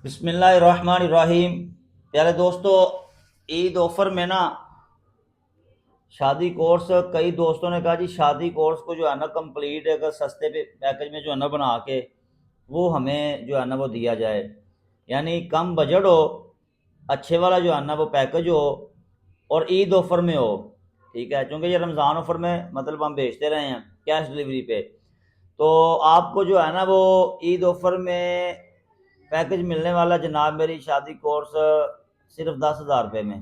بسم اللہ الرحمن الرحیم۔ پیارے دوستو، عید آفر میں نا شادی کورس کئی دوستوں نے کہا جی شادی کورس کو جو ہے نا کمپلیٹ اگر سستے پیکج میں جو ہے نا بنا کے وہ ہمیں جو ہے نا وہ دیا جائے، یعنی کم بجٹ ہو، اچھے والا جو ہے نا وہ پیکج ہو اور عید آفر میں ہو، ٹھیک ہے، چونکہ یہ رمضان آفر میں مطلب ہم بھیجتے رہے ہیں کیش ڈلیوری پہ، تو آپ کو جو ہے نا وہ عید آفر میں پیکج ملنے والا جناب میری شادی کورس صرف 10,000 روپے میں۔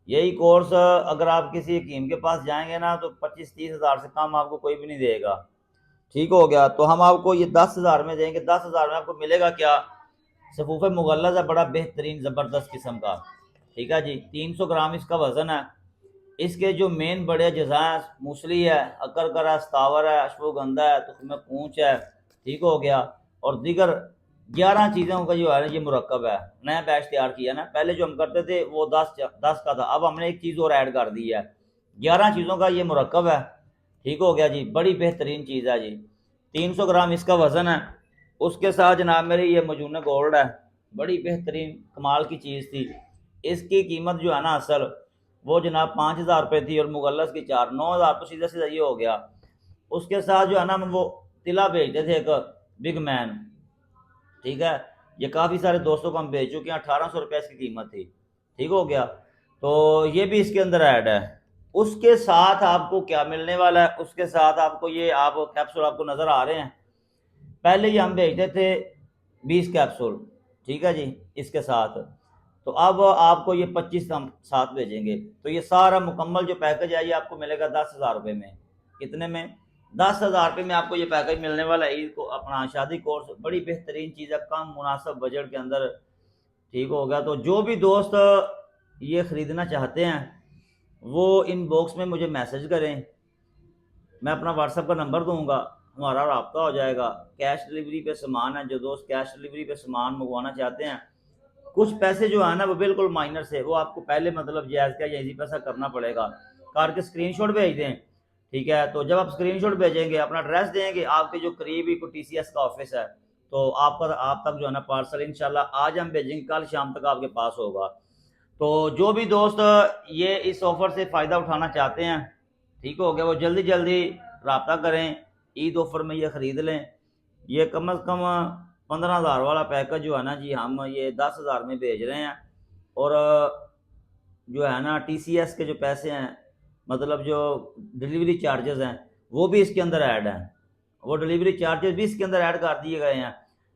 یہی کورس اگر آپ کسی حکیم کے پاس جائیں گے نا تو 25-30 ہزار سے کم آپ کو کوئی بھی نہیں دے گا، ٹھیک ہو گیا۔ تو ہم آپ کو یہ 10,000 میں دیں گے۔ 10,000 میں آپ کو ملے گا کیا؟ صفوف مغلظ ہے، بڑا بہترین زبردست قسم کا، ٹھیک ہے جی، 300 گرام اس کا وزن ہے۔ اس کے جو مین بڑے اجزاء ہیں، موسلی ہے، اکرکر ہے، استاور ہے، اشوگندھا ہے، تخم پونچھ ہے، ٹھیک ہو گیا، اور دیگر 11 چیزوں کا جو ہے یہ مرکب ہے۔ نیا بیچ تیار کیا نا، پہلے جو ہم کرتے تھے وہ 10 کا تھا، اب ہم نے ایک چیز اور ایڈ کر دی ہے، 11 چیزوں کا یہ مرکب ہے، ٹھیک ہو گیا جی، بڑی بہترین چیز ہے جی۔ 300 گرام اس کا وزن ہے۔ اس کے ساتھ جناب میری یہ مجون گولڈ ہے، بڑی بہترین کمال کی چیز تھی۔ اس کی قیمت جو ہے نا اصل وہ جناب 5,000 روپے تھی، اور مغلظ کی 4، 9,000 تو سیدھا سیدھا یہ ہو گیا۔ اس کے ساتھ جو ہے نا وہ تلا بھیجتے تھے ایک بگ مین، ٹھیک ہے، یہ کافی سارے دوستوں کو ہم بھیج چکے ہیں، 1,800 روپے اس کی قیمت تھی، ٹھیک ہو گیا۔ تو یہ بھی اس کے اندر ایڈ ہے۔ اس کے ساتھ آپ کو کیا ملنے والا ہے؟ اس کے ساتھ آپ کو یہ کیپسول آپ کو نظر آ رہے ہیں، پہلے یہ ہم بھیجتے تھے 20 کیپسول، ٹھیک ہے جی، اس کے ساتھ، تو اب آپ کو یہ 25 ہم ساتھ بھیجیں گے، تو یہ سارا مکمل جو پیکج ہے یہ آپ کو ملے گا 10,000 روپے میں۔ کتنے میں؟ 10,000 روپے میں آپ کو یہ پیکج ملنے والا ہے عید کو اپنا شادی کورس، بڑی بہترین چیز ہے، کم مناسب بجٹ کے اندر، ٹھیک ہو گیا۔ تو جو بھی دوست یہ خریدنا چاہتے ہیں وہ ان باکس میں مجھے میسج کریں، میں اپنا واٹس ایپ کا نمبر دوں گا، ہمارا رابطہ ہو جائے گا۔ کیش ڈلیوری پہ سامان ہے، جو دوست کیش ڈلیوری پہ سامان منگوانا چاہتے ہیں، کچھ پیسے جو ہے نا وہ بالکل مائنر سے، وہ آپ کو پہلے مطلب جائز کا یا ایزی پیسہ کرنا پڑے گا، کار کے اسکرین شاٹ بھیج دیں، ٹھیک ہے۔ تو جب آپ اسکرین شاٹ بھیجیں گے، اپنا ایڈریس دیں گے، آپ کے جو قریب ہی کوئی TCS کا آفس ہے، تو آپ تک جو ہے نا پارسل انشاءاللہ آج ہم بھیجیں گے، کل شام تک آپ کے پاس ہوگا۔ تو جو بھی دوست یہ اس آفر سے فائدہ اٹھانا چاہتے ہیں، ٹھیک ہو گیا، وہ جلدی جلدی رابطہ کریں، عید آفر میں یہ خرید لیں۔ یہ کم از کم 15,000 والا پیکج جو ہے نا جی ہم یہ 10,000 میں بھیج رہے ہیں، اور جو ہے نا TCS کے جو پیسے ہیں، مطلب جو ڈلیوری چارجز ہیں وہ بھی اس کے اندر ایڈ ہیں، وہ ڈلیوری چارجز بھی اس کے اندر ایڈ کر دیے گئے ہیں۔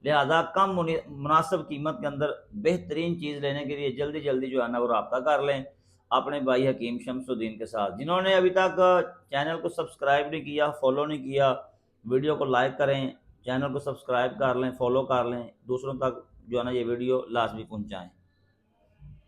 لہذا کم مناسب قیمت کے اندر بہترین چیز لینے کے لیے جلدی جلدی جو ہے نا وہ رابطہ کر لیں اپنے بھائی حکیم شمس الدین کے ساتھ۔ جنہوں نے ابھی تک چینل کو سبسکرائب نہیں کیا، فالو نہیں کیا، ویڈیو کو لائک کریں، چینل کو سبسکرائب کر لیں، فالو کر لیں، دوسروں تک جو ہے نا یہ ویڈیو لازمی پہنچائیں۔